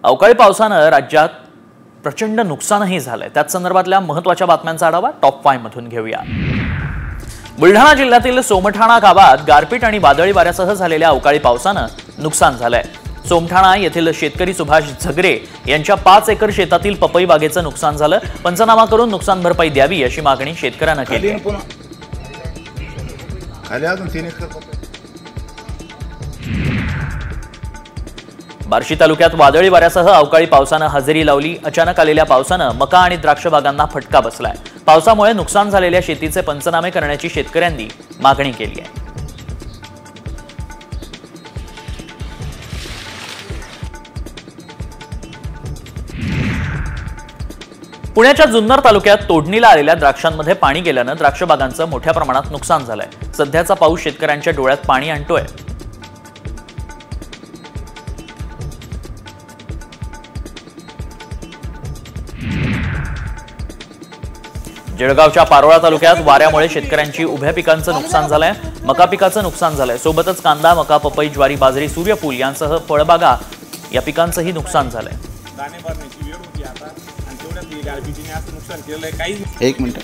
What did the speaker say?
अवकाळी पावसानं राज्यात प्रचंड नुकसानही झालंय। त्याच संदर्भातल्या महत्त्वाच्या बातम्यांचा आढावा टॉप 5 मधून घेऊया। बुलढाणा जिल्ह्यातील सोमठाणा गावात गारपीट आणि वादळी वाऱ्यासह झालेल्या अवकाळी पावसानं नुकसान झालंय। सोमठाणा येथील शेतकरी सुभाष झगरे यांच्या 5 एकर शेतातील पपई बागेचं नुकसान झालं। पंचनामा करून नुकसान भरपाई द्यावी अशी मागणी शेतकऱ्यांना केली आहे। बार्शी तालुक्यात वादळी वाऱ्यासह अवकाळी पावसानं हजेरी लावली। अचानक आलेल्या पावसानं मका आणि द्राक्ष बागांना फटका बसलाय। पावसामुळे नुकसान झालेल्या शेतीचे पंचनामे करण्याची शेतकऱ्यांनी मागणी केली आहे। पुण्याच्या जुन्नर तालुक्यात तोडणीला आलेल्या द्राक्षांमध्ये पाणी गेल्यानं द्राक्ष बागांचं मोठ्या प्रमाणात नुकसान झालंय। सध्याचा पाऊस शेतकऱ्यांच्या डोळ्यात पाणी आणतोय। जळगावच्या पारोळा तालुक्यात वाऱ्यामुळे शेतकऱ्यांची उभ्या पिकांचं नुकसान झालंय। मका पिकाचं नुकसान झालंय। सोबतच कांदा, मका, पपई, ज्वारी, बाजरी, सूर्यफूल यांसह फळबागा या पिकांचंही नुकसान झालंय। एक मिनिट।